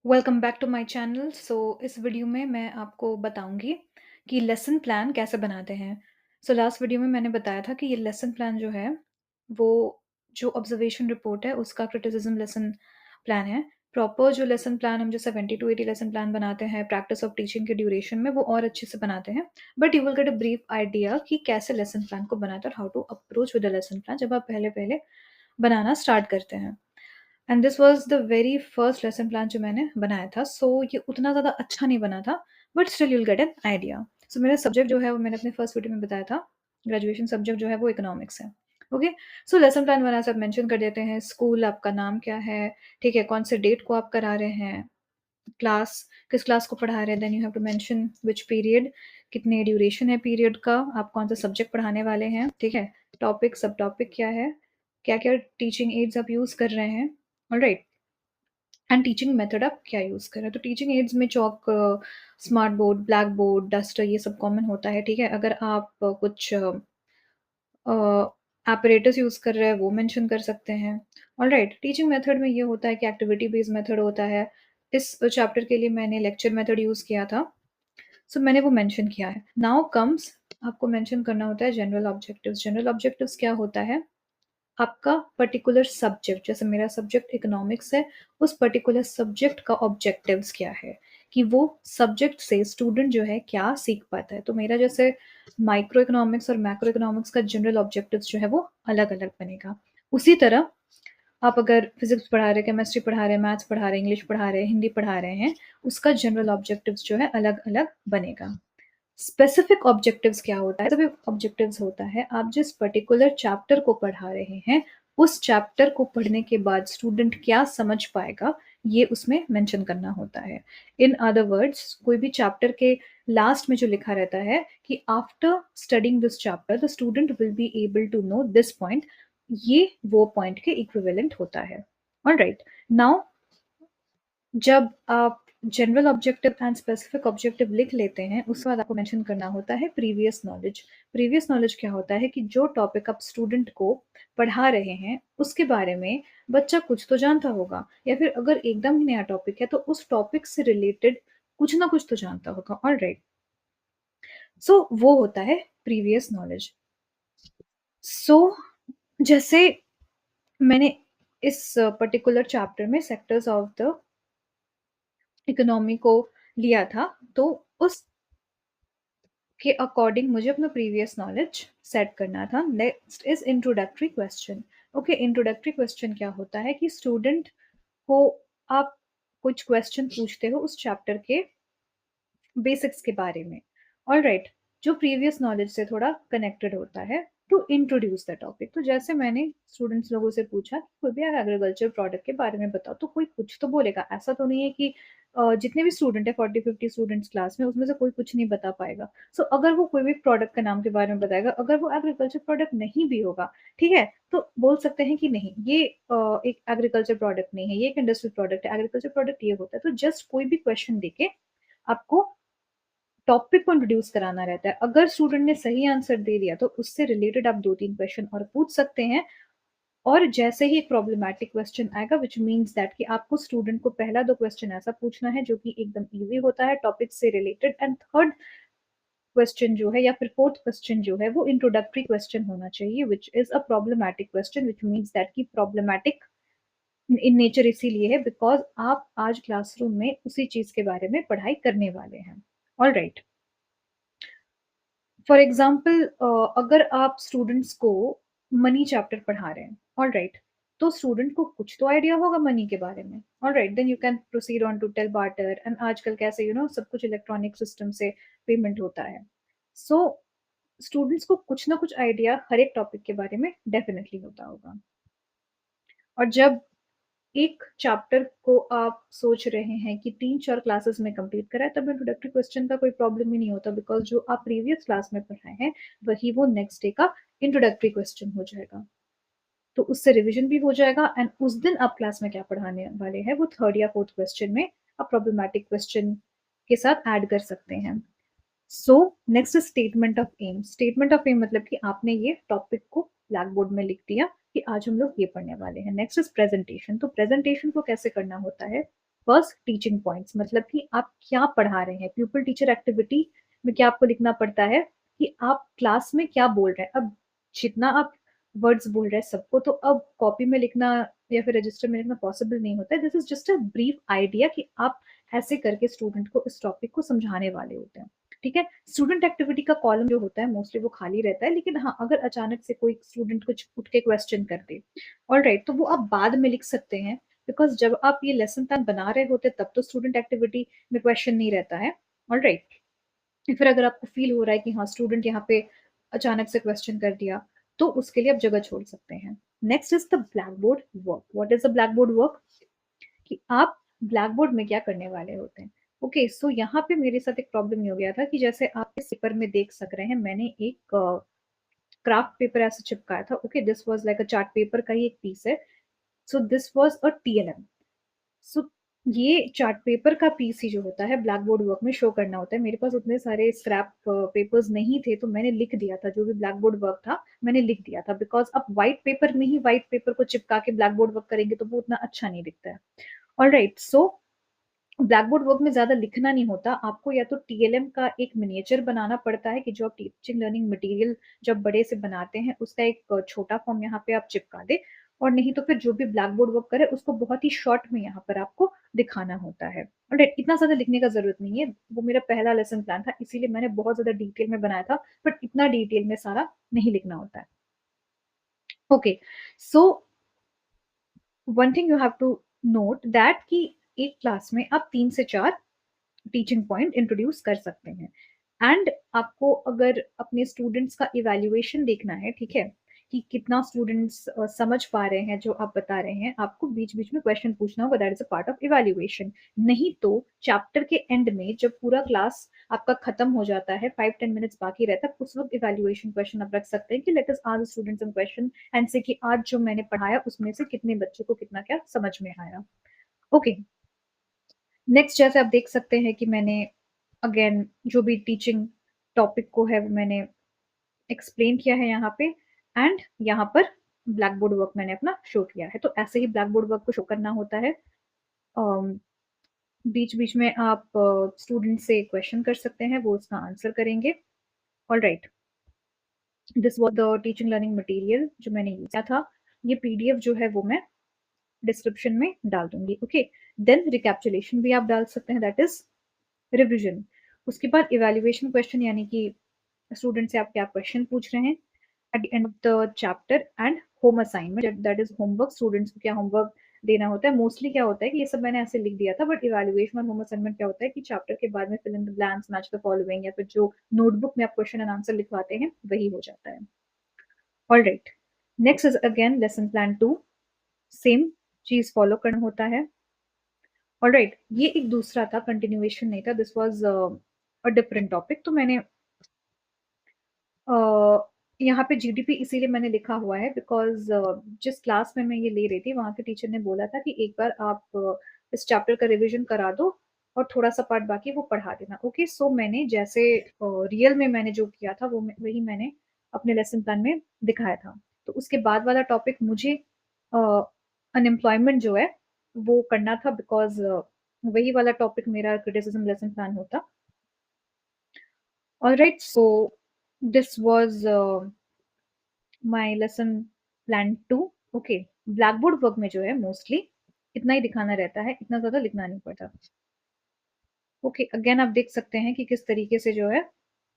Welcome back to my channel. इस video में मैं आपको बताऊंगी कि लेसन प्लान कैसे बनाते हैं। लास्ट वीडियो में मैंने बताया था कि ये लेसन प्लान जो है वो जो ऑब्जर्वेशन रिपोर्ट है उसका क्रिटिसिज्म लेसन प्लान है। प्रॉपर जो लेसन प्लान हम जो 70 टू 80 लेसन प्लान बनाते हैं प्रैक्टिस ऑफ टीचिंग के ड्यूरेशन में वो और अच्छे से बनाते हैं। But you will get a brief idea कि कैसे लेसन प्लान को बनाते हैं और how to approach with the lesson plan जब आप पहले पहले बनाना स्टार्ट करते हैं। And this was the very first lesson plan जो मैंने बनाया था। ये उतना ज़्यादा अच्छा नहीं बना था, but still you'll get an idea. मेरा सब्जेक्ट जो है वो मैंने अपने फर्स्ट वीडियो में बताया था, ग्रेजुएशन सब्जेक्ट जो है वो इकोनॉमिक्स है। ओके, लेसन प्लान बना सब मेंशन कर देते हैं। स्कूल आपका नाम क्या है, ठीक है, कौन से डेट को आप करा रहे हैं, क्लास किस क्लास को पढ़ा रहे हैं, then you have to mention which period, कितने ड्यूरेशन है पीरियड का, आप कौन सा सब्जेक्ट पढ़ाने वाले हैं, ठीक है, टॉपिक सब टॉपिक क्या है, क्या क्या टीचिंग एड्स आप यूज़ कर रहे हैं, ऑलराइट, एंड टीचिंग मेथड आप क्या यूज़ कर रहे हैं। तो टीचिंग एड्स में chalk, smart board, black board, duster, ये सब कॉमन होता है, ठीक है। अगर आप कुछ एपरेटस यूज़ कर रहे हैं वो मेंशन कर सकते हैं। ऑलराइट, टीचिंग मेथड में ये होता है कि एक्टिविटी बेस्ड मेथड होता है। इस चैप्टर के लिए मैंने लेक्चर मेथड यूज़ किया था, मैंने वो मेंशन किया है। नाउ कम्स, आपको मेंशन करना होता है जनरल ऑब्जेक्टिव्स। जनरल ऑब्जेक्टिव्स क्या होता है, आपका पर्टिकुलर सब्जेक्ट, जैसे मेरा सब्जेक्ट इकोनॉमिक्स है, उस पर्टिकुलर सब्जेक्ट का ऑब्जेक्टिव्स क्या है, कि वो सब्जेक्ट से स्टूडेंट जो है क्या सीख पाता है। तो मेरा जैसे माइक्रो इकोनॉमिक्स और मैक्रो इकोनॉमिक्स का जनरल ऑब्जेक्टिव्स जो है वो अलग अलग बनेगा। उसी तरह आप अगर फिजिक्स पढ़ा रहे हैं, केमिस्ट्री पढ़ा रहे हैं, मैथ्स पढ़ा रहे हैं, इंग्लिश पढ़ा रहे हैं, हिंदी पढ़ा रहे हैं, उसका जनरल ऑब्जेक्टिव्स जो है अलग अलग बनेगा। स्पेसिफिक ऑब्जेक्टिव्स क्या होता है, सभी ऑब्जेक्टिव्स होता है आप जिस पर्टिकुलर चैप्टर को पढ़ा रहे हैं उस चैप्टर को पढ़ने के बाद स्टूडेंट क्या समझ पाएगा, ये उसमें मेंशन करना होता है। इन अदर वर्ड्स, कोई भी चैप्टर के लास्ट में जो लिखा रहता है कि after studying this chapter the student will be able to know this point, ये वो पॉइंट के इक्विवेलेंट होता है। ऑलराइट, नाउ जब आप general objective and specific objective लिख लेते हैं उसके बाद आपको मेंशन करना होता है प्रीवियस नॉलेज। प्रीवियस नॉलेज क्या होता है कि जो टॉपिक आप स्टूडेंट को पढ़ा रहे हैं उसके बारे में बच्चा कुछ तो जानता होगा, या फिर अगर एकदम ही नया टॉपिक है तो उस टॉपिक से रिलेटेड कुछ ना कुछ तो जानता होगा। ऑलराइट, वो होता है प्रीवियस नॉलेज। सो जैसे मैंने इस पर्टिकुलर चैप्टर में सेक्टर्स ऑफ द इकोनॉमी को लिया था, तो उस के अकॉर्डिंग मुझे अपना प्रीवियस नॉलेज सेट करना था। Next is introductory question. Okay, introductory question क्या होता है कि स्टूडेंट को आप कुछ क्वेश्चन पूछते हो उस चैप्टर के बेसिक्स के बारे में। ऑलराइट, जो प्रीवियस नॉलेज से थोड़ा कनेक्टेड होता है टू इंट्रोड्यूस द टॉपिक। तो जैसे मैंने स्टूडेंट्स लोगों से पूछा कि कोई भी एग्रीकल्चर प्रोडक्ट के बारे में बताओ, तो कोई कुछ तो बोलेगा। ऐसा तो नहीं है कि जितने भी स्टूडेंट है 40-50 स्टूडेंट्स क्लास में उसमें से कोई कुछ नहीं बता पाएगा। अगर वो कोई भी प्रोडक्ट के नाम के बारे में बताएगा, अगर वो एग्रीकल्चर प्रोडक्ट नहीं भी होगा, ठीक है, तो बोल सकते हैं कि नहीं ये एक एग्रीकल्चर प्रोडक्ट नहीं है, ये एक इंडस्ट्रियल प्रोडक्ट है, एग्रीकल्चर प्रोडक्ट ये होता है। तो जस्ट कोई भी क्वेश्चन देके आपको टॉपिक को इंट्रोड्यूस कराना रहता है। अगर स्टूडेंट ने सही आंसर दे दिया तो उससे रिलेटेड आप 2-3 क्वेश्चन और पूछ सकते हैं। और जैसे ही एक प्रॉब्लमैटिक क्वेश्चन आएगा विच मीन्स दैट कि आपको स्टूडेंट को पहला 2 क्वेश्चन ऐसा पूछना है जो कि एकदम ईजी होता है टॉपिक से रिलेटेड, एंड थर्ड क्वेश्चन जो है या फिर फोर्थ क्वेश्चन जो है वो इंट्रोडक्टरी क्वेश्चन होना चाहिए which is a problematic question, which means that कि प्रॉब्लमैटिक इन नेचर इसीलिए है बिकॉज आप आज क्लासरूम में उसी चीज के बारे में पढ़ाई करने वाले हैं। ऑल राइट, फॉर एग्जाम्पल अगर आप स्टूडेंट्स को मनी चैप्टर पढ़ा रहे हैं, ऑल राइट, तो स्टूडेंट को कुछ तो आइडिया होगा मनी के बारे में। All right, then you can proceed on to tell barter, and आजकल कैसे सब कुछ इलेक्ट्रॉनिक सिस्टम से पेमेंट होता है। सो स्टूडेंट्स को कुछ ना कुछ आइडिया हर एक टॉपिक के बारे में डेफिनेटली होता होगा। और जब एक चैप्टर को आप सोच रहे हैं कि 3-4 क्लासेस में कंप्लीट कराए, तब इंट्रोडक्टरी क्वेश्चन का कोई प्रॉब्लम ही नहीं होता, बिकॉज जो आप प्रीवियस क्लास में पढ़ाए हैं वही वो नेक्स्ट डे का इंट्रोडक्टरी क्वेश्चन हो जाएगा। तो उससे रिविजन भी हो जाएगा, एंड उस दिन आप क्लास में क्या पढ़ाने वाले हैं वो थर्ड या फोर्थ क्वेश्चन में आप प्रॉब्लमैटिक क्वेश्चन के साथ ऐड कर सकते हैं। Next statement of aim. Statement of aim मतलब कि आपने ये टॉपिक को ब्लैक बोर्ड में लिख दिया कि आज हम लोग ये पढ़ने वाले हैं। Next is presentation. तो प्रेजेंटेशन को कैसे करना होता है, फर्स्ट टीचिंग पॉइंट्स, मतलब कि आप क्या पढ़ा रहे हैं। प्यूपल टीचर एक्टिविटी में क्या आपको लिखना पड़ता है कि आप क्लास में क्या बोल रहे हैं। अब जितना आप वर्ड्स बोल रहे हैं सबको तो अब कॉपी में लिखना या फिर रजिस्टर में लिखना पॉसिबल नहीं होता है। This is just a brief idea कि आप ऐसे करके स्टूडेंट को इस टॉपिक को समझाने वाले होते हैं। ठीक है, स्टूडेंट एक्टिविटी का कॉलम जो होता है मोस्टली वो खाली रहता है, लेकिन हाँ अगर अचानक से कोई स्टूडेंट कुछ उठ के क्वेश्चन कर दे, ऑल राइट, तो वो आप बाद में लिख सकते हैं। बिकॉज जब आप ये लेसन प्लान बना रहे होते तब तो स्टूडेंट एक्टिविटी में क्वेश्चन नहीं रहता है। ऑल राइट, फिर अगर आपको फील हो रहा है कि हाँ स्टूडेंट यहाँ पे अचानक से क्वेश्चन कर दिया, तो उसके लिए आप जगह छोड़ सकते हैं। Next is the black board work. What is the black board work? कि आप ब्लैक बोर्ड में क्या करने वाले होते हैं। ओके, सो यहाँ पे मेरे साथ एक प्रॉब्लम ये हो गया था कि जैसे आप इस पेपर में देख सक रहे हैं, मैंने एक क्राफ्ट पेपर ऐसे चिपकाया था। Okay, this was like a chart paper का ही एक पीस है। So this was a TLM. So ये चार्ट पेपर का पीस ही जो होता है ब्लैक बोर्ड वर्क में शो करना होता है। मेरे पास उतने सारे स्क्रैप पेपर्स नहीं थे, तो मैंने लिख दिया था जो भी ब्लैक बोर्ड वर्क था, मैंने लिख दिया था। बिकॉज आप व्हाइट पेपर में ही व्हाइट पेपर को चिपका के ब्लैक बोर्ड वर्क करेंगे तो वो उतना अच्छा नहीं दिखता है। All right, so black board work में ज्यादा लिखना नहीं होता आपको, या तो टीएलएम का एक मिनिएचर बनाना पड़ता है कि जो आप टीचिंग लर्निंग मटेरियल जब बड़े से बनाते हैं उसका एक छोटा फॉर्म यहाँ पे आप चिपका दे, और नहीं तो फिर जो भी ब्लैक बोर्ड वर्क करे उसको बहुत ही शॉर्ट में यहाँ पर आपको दिखाना होता है। ऑलराइट, इतना ज्यादा लिखने का जरूरत नहीं है, वो मेरा पहला लेसन प्लान था इसीलिए मैंने बहुत ज्यादा डिटेल में बनाया था, बट इतना डिटेल में सारा नहीं लिखना होता है। Okay, so one thing you have to note that कि एक क्लास में आप 3 से 4 टीचिंग पॉइंट इंट्रोड्यूस कर सकते हैं। एंड आपको अगर अपने स्टूडेंट्स का इवैल्यूएशन देखना है, ठीक है, कि कितना स्टूडेंट्स समझ पा रहे हैं जो आप बता रहे हैं, आपको बीच बीच में क्वेश्चन पूछना होगा। That is a part of evaluation. नहीं तो चैप्टर के एंड में जब पूरा क्लास आपका खत्म हो जाता है, 5-10 मिनट्स बाकी रहता है, उस वक्त इवैल्यूएशन क्वेश्चन आप रख सकते हैं कि let us ask students some question and say कि आज जो मैंने पढ़ाया उसमें से कितने बच्चे को कितना क्या समझ में आया। ओके, नेक्स्ट जैसे आप देख सकते हैं कि मैंने अगेन जो भी टीचिंग टॉपिक को है वो मैंने एक्सप्लेन किया है यहाँ पे, एंड यहाँ पर ब्लैक बोर्ड वर्क मैंने अपना शो किया है। तो ऐसे ही ब्लैक बोर्ड वर्क को शो करना होता है। बीच बीच में आप स्टूडेंट से क्वेश्चन कर सकते हैं, वो उसका आंसर करेंगे। All right, this was the teaching learning material जो मैंने यूज किया था। ये पीडीएफ जो है वो मैं डिस्क्रिप्शन में डाल दूंगी। ओके, देन रिकैप्चुलेशन भी आप डाल सकते हैं, दैट इज रिविजन। उसके बाद इवैल्यूएशन क्वेश्चन, यानी कि स्टूडेंट से आप क्या क्वेश्चन पूछ रहे हैं at the end of the chapter, and home assignment, that is homework. Students को क्या होमवर्क देना होता है। मोस्टली क्या होता है कि ये सब मैंने ऐसे लिख दिया था, बट इवैल्यूएशन और होम असाइनमेंट क्या होता है कि चैप्टर के बाद में fill in the blanks, match the following, या फिर जो नोटबुक में आप क्वेश्चन एंड आंसर लिखवाते हैं वही हो जाता है। All right, next is again lesson plan 2। Same चीज फॉलो करना होता है। ऑल राइट, ये एक दूसरा था, कंटिन्यूएशन नहीं था, this was a different topic. तो मैंने यहाँ पे जीडीपी इसीलिए मैंने लिखा हुआ है बिकॉज जिस क्लास में मैं ये ले रही थी वहाँ के टीचर ने बोला था कि एक बार आप इस चैप्टर का रिवीजन करा दो और थोड़ा सा पार्ट बाकी वो पढ़ा देना। ओके, सो मैंने जैसे रियल में मैंने जो किया था वो वही मैंने अपने लेसन प्लान में दिखाया था। तो उसके बाद वाला टॉपिक मुझे अनएम्प्लॉयमेंट जो है वो करना था, बिकॉज वही वाला टॉपिक मेरा क्रिटिसिज्म लेसन प्लान होता। All right, so this was my lesson plan 2। Okay, black board work में जो है मोस्टली इतना ही दिखाना रहता है, इतना ज्यादा लिखना नहीं पड़ता। ओके, अगेन आप देख सकते हैं कि किस तरीके से जो है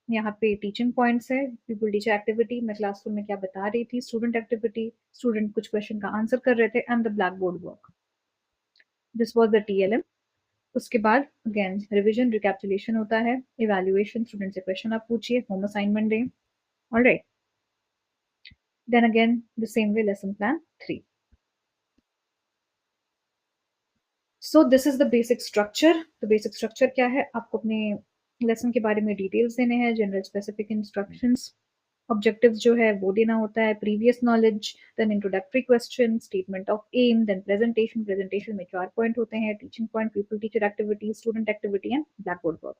यहाँ पे टीचिंग पॉइंट्स है। पीपल टीचर एक्टिविटी, मैं क्लासरूम में क्या बता रही थी, स्टूडेंट एक्टिविटी, स्टूडेंट कुछ क्वेश्चन का आंसर कर रहे थे, and the black board work, this was the TLM. उसके बाद अगेन रिविजन रिकैप्चुलेशन होता है, इवैल्यूएशन, स्टूडेंट से क्वेश्चन आप पूछिए, होम असाइनमेंट दें। All right, then again the same way lesson plan 3। So this is the basic structure. तो basic structure क्या है, आपको अपने लेसन के बारे में डिटेल्स देने हैं, जनरल स्पेसिफिक इंस्ट्रक्शंस, ऑब्जेक्टिव्स जो है वो देना होता है, previous knowledge, then introductory question, statement of aim, then presentation. Presentation में 4 पॉइंट होते हैं, teaching point, people teacher activity, student activity and black board work.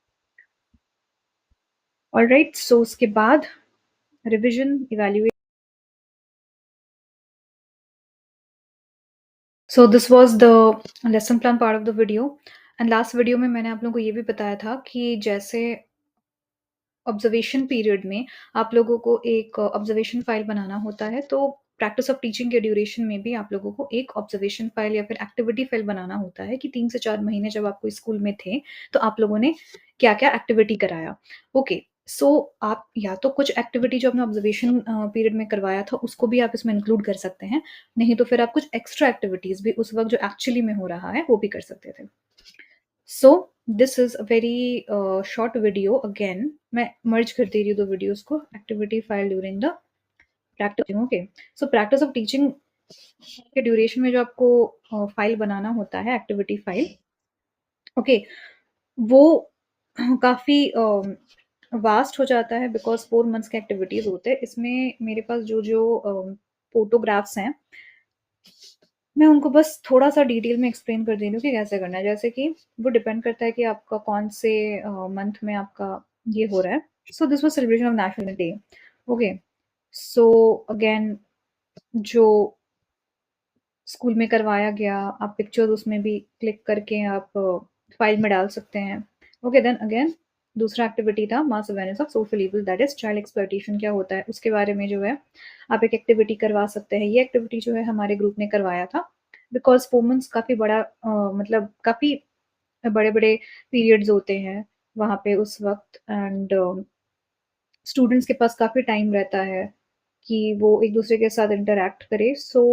All right, so उसके बाद revision, evaluation, so this was the lesson plan part of the video and last video में मैंने आप लोगों को ये भी बताया था कि जैसे ऑब्जर्वेशन पीरियड में आप लोगों को एक ऑब्जर्वेशन फाइल बनाना होता है, तो प्रैक्टिस ऑफ टीचिंग के ड्यूरेशन में भी आप लोगों को एक ऑब्जर्वेशन फाइल या फिर एक्टिविटी फाइल बनाना होता है कि 3 से 4 महीने जब आप कोई स्कूल में थे, तो आप लोगों ने क्या-क्या एक्टिविटी कराया। ओके, सो आप या तो कुछ एक्टिविटी जो आपने ऑब्जर्वेशन पीरियड में करवाया था, उसको भी आप इसमें इंक्लूड कर सकते हैं, नहीं तो फिर आप कुछ एक्स्ट्रा एक्टिविटीज़ भी उस वक़्त जो एक्चुअली में हो रहा है, वो भी कर सकते थे। सो this is a very short video again मैं मर्ज कर दे रही हूँ दो वीडियोस को activity file during the practice okay so practice of teaching के ड्यूरेशन में जो आपको फाइल बनाना होता है एक्टिविटी फाइल ओके वो काफ़ी वास्ट हो जाता है बिकॉज 4 मंथ्स के एक्टिविटीज़ होते हैं इसमें मेरे पास जो जो फोटोग्राफ्स हैं मैं उनको बस थोड़ा-सा डिटेल में एक्सप्लेन कर दे रही हूँ कि कैसे करना है। जैसे कि वो डिपेंड करता है कि आपका कौन से मंथ में आपका ये हो रहा है। So this was celebration of national day. Okay, so again जो स्कूल में करवाया गया, आप पिक्चर्स उसमें भी क्लिक करके आप फाइल में डाल सकते हैं। ओके, देन अगेन दूसरा एक्टिविटी था mass awareness of social evil that is child exploitation क्या होता है, उसके बारे में जो है आप एक एक्टिविटी करवा सकते हैं। ये एक्टिविटी जो है हमारे ग्रुप ने करवाया था बिकॉज़ 4 मंथ्स काफ़ी बड़ा मतलब काफ़ी बड़े-बड़े पीरियड्स होते हैं वहाँ पे उस वक़्त एंड स्टूडेंट्स के पास काफ़ी टाइम रहता है कि वो एक-दूसरे के साथ इंटरैक्ट करें। सो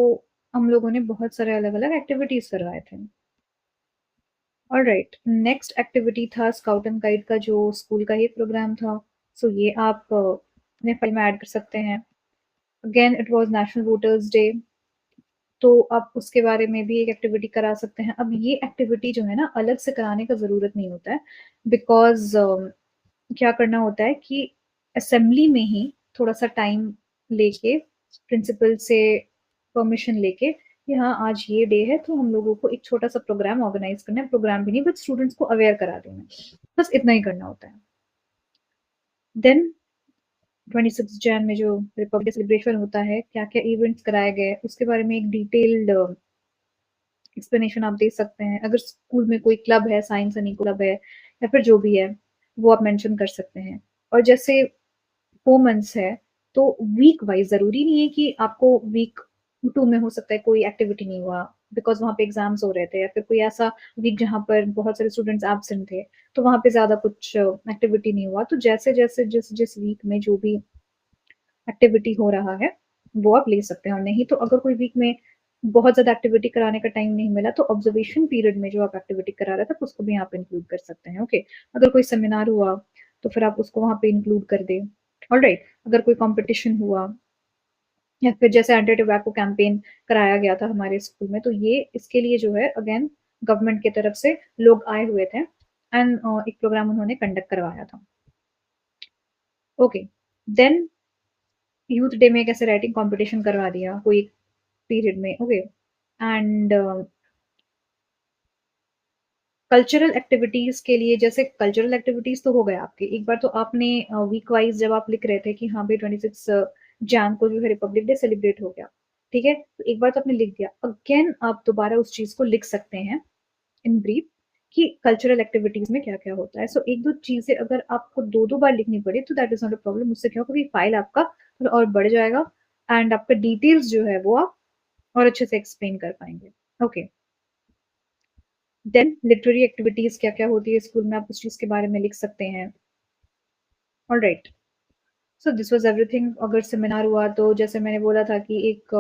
हम लोगों ने बहुत सारे अलग-अलग एक्टिविटीज़ करवाए थे। ऑलराइट, नेक्स्ट एक्टिविटी था स्काउट एंड गाइड का जो स्कूल का ही प्रोग्राम था। सो ये आप अपने फ़ाइल में ऐड कर सकते हैं। Again it was national voters day, तो आप उसके बारे में भी एक एक्टिविटी करा सकते हैं। अब ये एक्टिविटी जो है ना अलग से कराने का ज़रूरत नहीं होता है बिकॉज़ क्या करना होता है कि असेंबली में ही थोड़ा-सा टाइम लेके प्रिंसिपल से परमिशन लेके कि हाँ, आज ये डे है तो हम लोगों को एक छोटा-सा प्रोग्राम ऑर्गेनाइज़ करना है। प्रोग्राम भी नहीं बट स्टूडेंट्स को अवेयर करा देना है। बस इतना ही करना होता है। देन 26 जैन में जो रिपब्लिक डे सेलिब्रेशन होता है, क्या-क्या इवेंट्स कराए गए, उसके बारे में एक डिटेल्ड एक्सप्लेनेशन आप दे सकते हैं। अगर स्कूल में कोई क्लब है, साइंस एनी क्लब है या फिर जो भी है, वो आप मेंशन कर सकते हैं। और जैसे 4 मंथ्स है, तो वीक वाइज़ ज़रूरी नहीं है कि आपको वीक 2 में हो सकता है कोई एक्टिविटी नहीं हुआ, बिकॉज़ वहाँ पे एग्ज़ाम्स हो रहे थे या फिर कोई ऐसा वीक जहाँ पर बहुत सारे स्टूडेंट्स एब्सेंट थे, तो वहाँ पे ज़्यादा कुछ एक्टिविटी नहीं हुआ। तो जैसे-जैसे, जिस-जिस वीक में जो भी एक्टिविटी हो रहा है, वो आप ले सकते हैं और नहीं तो अगर कोई वीक में बहुत ज़्यादा एक्टिविटी कराने का टाइम नहीं मिला, तो ऑब्ज़र्वेशन पीरियड में जो आप एक्टिविटी करा रहे थे, तो उसको भी आप इंक्लूड कर सकते हैं, ओके। अगर कोई सेमिनार हुआ, तो फिर आप उसको वहाँ पे इंक्लूड कर दें, ऑलराइट। अगर कोई कॉम्पिटिशन हुआ या फिर जैसे एंटी टोबैको कैंपेन कराया गया था हमारे स्कूल में, तो ये इसके लिए जो है अगेन गवर्नमेंट की तरफ से लोग आए हुए थे एंड एक प्रोग्राम उन्होंने कंडक्ट करवाया था, ओके। देन यूथ डे में एक ऐसे राइटिंग कॉम्पिटिशन करवा दिया कोई पीरियड में, ओके। एंड कल्चरल एक्टिविटीज के लिए जैसे कल्चरल एक्टिविटीज तो हो गए आपके, एक बार तो आपने वीक वाइज जब आप लिख रहे थे कि हाँ भाई 26 जैन को जो है रिपब्लिक डे सेलिब्रेट हो गया, ठीक है, तो एक बार तो आपने लिख दिया, अगेन आप दोबारा उस चीज को लिख सकते हैं इन ब्रीफ कि कल्चरल एक्टिविटीज में क्या क्या होता है। सो एक दो चीजें अगर आपको दो दो बार लिखनी पड़े तो that is not a problem, उससे क्या होगा कि फाइल आपका थोड़ा और बढ़ जाएगा एंड आपका डिटेल्स जो है वो आप और अच्छे से एक्सप्लेन कर पाएंगे, ओके। देन लिटरेरी एक्टिविटीज क्या क्या होती है स्कूल में, आप उस चीज के बारे में लिख सकते हैं, alright. So this was everything. अगर सेमिनार हुआ तो जैसे मैंने बोला था कि एक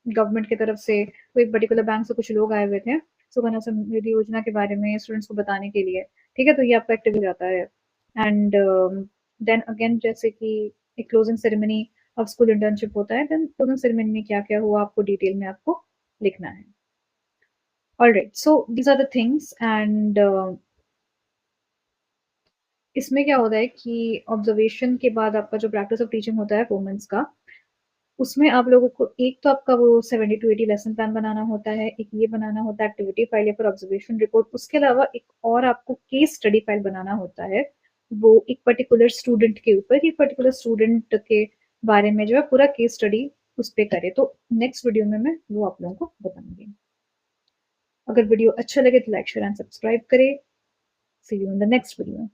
गवर्नमेंट की तरफ से कोई पर्टिकुलर बैंक से कुछ लोग आए हुए थे सुकन्या समृद्धि योजना के बारे में स्टूडेंट्स को बताने के लिए, ठीक है, तो ये आपका एक्टिव हो जाता है। एंड देन अगेन जैसे कि एक closing ceremony of school internship होता है, देन क्लोजिंग सेरेमनी में क्या क्या हुआ आपको डिटेल में आपको लिखना है, all right. So these are the things and इसमें क्या होता है कि ऑब्जर्वेशन के बाद आपका जो प्रैक्टिस ऑफ टीचिंग होता है 4 मंथ्स का, उसमें आप लोगों को एक तो आपका वो 70 टू 80 लेसन प्लान बनाना होता है, एक ये बनाना होता है एक्टिविटी फाइल या फिर ऑब्जर्वेशन रिपोर्ट। उसके अलावा एक और आपको केस स्टडी फाइल बनाना होता है, वो एक पर्टिकुलर स्टूडेंट के ऊपर, एक पर्टिकुलर स्टूडेंट के बारे में जो है पूरा केस स्टडी उस पे करे। तो नेक्स्ट वीडियो में मैं वो आप लोगों को बताऊंगी। अगर वीडियो अच्छा लगे तो लाइक, शेयर एंड सब्सक्राइब करें। See you in the next video.